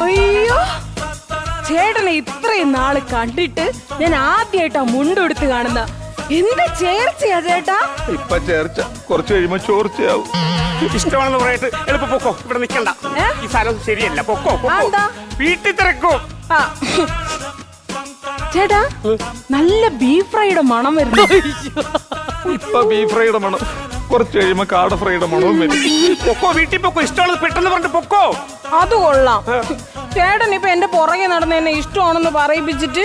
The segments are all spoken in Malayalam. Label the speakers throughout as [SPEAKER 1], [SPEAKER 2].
[SPEAKER 1] അയ്യോ, ചേട്ടനെ ഇത്രയും നാള് കണ്ടിട്ട് ഞാൻ ആദ്യമായിട്ടാ മുണ്ടെടുത്ത് കാണുന്ന. എന്ത് ചേർച്ചയാ ചേട്ടാ?
[SPEAKER 2] ഇപ്പൊ ചേർച്ച കുറച്ച് കഴിയുമ്പോ ചോർച്ചയാവും.
[SPEAKER 3] ഇഷ്ടമാണെന്ന് പറയട്ട് എളുപ്പം പൊക്കോ, ഇവിടെ നിക്കണ്ട. ഈ സ്ഥലം ശരിയല്ല, പൊക്കോ പൊക്കോ. വീട്ടിൽ തിരക്കും.
[SPEAKER 1] ചേട്ടാ, നല്ല ബീഫ് ഫ്രൈയുടെ മണം വരുന്നു.
[SPEAKER 2] ഇപ്പൊ ബീഫ് ഫ്രൈയുടെ മണം, കുറച്ച് കഴിയുമ്പോ കാട ഫ്രൈയുടെ മണവും വരും.
[SPEAKER 3] പൊക്കോ, വീട്ടിൽ പൊക്കോ. ഇഷ്ടമാണെന്ന് പെട്ടെന്ന് പറഞ്ഞിട്ട് പൊക്കോ.
[SPEAKER 1] അത് കൊള്ളാം. ചേട്ടൻ ഇപ്പൊ എന്റെ പുറകെ നടന്ന് എന്നെ ഇഷ്ടമാണെന്ന് പറയിപ്പിച്ചിട്ട്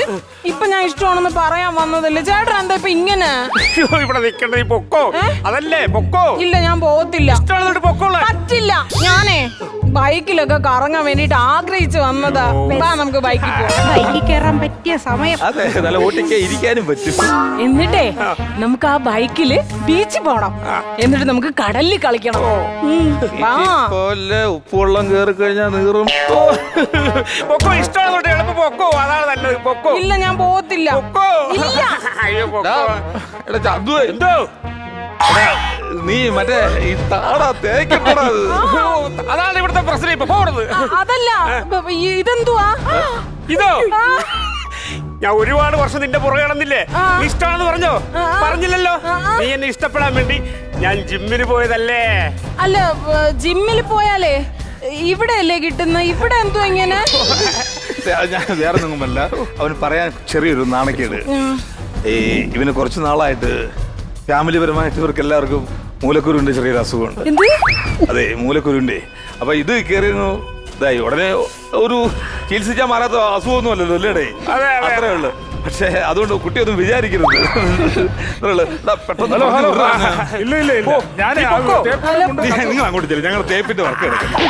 [SPEAKER 1] ഇപ്പൊ ഞാൻ ഇഷ്ടമാണെന്ന് പറയാൻ വന്നതല്ലേ. ചേട്ടൻ എന്താ ഇപ്പൊ ഇങ്ങനെ?
[SPEAKER 3] ഇവിടെ നിക്കണ്ട, നീ പൊക്കോ. അതല്ലേ പൊക്കോ.
[SPEAKER 1] ഇല്ല, ഞാൻ പോകത്തില്ല.
[SPEAKER 3] ഇഷ്ടമാണെന്ന് പൊക്കോളെ.
[SPEAKER 1] പറ്റില്ല. ഞാനേ ബൈക്കിലൊക്കെ കറങ്ങാൻ വേണ്ടിട്ട് ആഗ്രഹിച്ചു വന്നതാ. നമുക്ക് ബൈക്കിൽ പോവാം. ബൈക്കിൽ കയറാൻ പറ്റിയ സമയം.
[SPEAKER 2] അതെ, നല്ല ഓട്ടിക്കാൻ ഇരിക്കാനും പറ്റും.
[SPEAKER 1] എന്നിട്ടേ നമുക്ക് ആ ബൈക്കില് ബീച്ചിൽ പോണം. എന്നിട്ട് നമുക്ക് കടലിൽ കളിക്കണം.
[SPEAKER 2] ഉപ്പുവെള്ളം കേറി കഴിഞ്ഞാ നീറും.
[SPEAKER 3] പൊക്കോ, ഇഷ്ടമാണെന്നോട്ട് എളുപ്പം പൊക്കോ. അതാണ് നല്ലത്, പൊക്കോ.
[SPEAKER 1] ഇല്ല, ഞാൻ പോകത്തില്ല.
[SPEAKER 3] പൊക്കോ. അയ്യോ പൊക്കോ.
[SPEAKER 2] എടാ ചന്തു,
[SPEAKER 3] എന്തോ
[SPEAKER 2] നീ മറ്റേ ഈ താടാ തേക്കണ്ടടാ.
[SPEAKER 3] അതാണ് ഇവിടുത്തെ പ്രശ്നം. ഇപ്പൊ പോടുന്നത്
[SPEAKER 1] അതല്ല. ഇതെന്തുവാ
[SPEAKER 3] ഇതോ? ഞാൻ ഒരുപാട് വർഷം നിന്റെ പുറകെ നടന്നില്ലേ? നീ ഇഷ്ടമാണെന്ന് പറഞ്ഞോ? പറഞ്ഞില്ലല്ലോ. നീ എന്നെ ഇഷ്ടപ്പെടാൻ വേണ്ടി ഞാൻ ജിമ്മിന് പോയതല്ലേ?
[SPEAKER 1] അല്ല, ജിമ്മിൽ പോയാലേ ഇവിടെ അല്ലേ കിട്ടുന്ന? ഇവിടെ എന്തോ ഇങ്ങനെ?
[SPEAKER 2] ഞാൻ വേറെ ഒന്നുമല്ല, അവന് പറയാൻ ചെറിയൊരു നാണക്കേട്. ഇവന് കുറച്ച് നാളായിട്ട് ഫാമിലി പരമായിട്ട് ഇവർക്ക് എല്ലാവർക്കും മൂലക്കുരുവിന്റെ ചെറിയൊരു അസുഖമുണ്ട്. അതെ, മൂലക്കുരുവിന്റെ. അപ്പൊ ഇത് കയറിയിരുന്നു ഇതായി ഉടനെ ഒരു ചികിത്സിച്ചാൽ മാറാത്ത അസുഖമൊന്നും അല്ലല്ലോ അല്ലേടേ? അത്രേ ഉള്ളു. പക്ഷെ അതുകൊണ്ട് കുട്ടിയൊന്നും വിചാരിക്കരുത്. പെട്ടെന്ന് നിങ്ങൾ അങ്ങോട്ട് ചെല്ലും, ഞങ്ങൾ തേപ്പിന്റെ വർക്ക് എടുക്കും.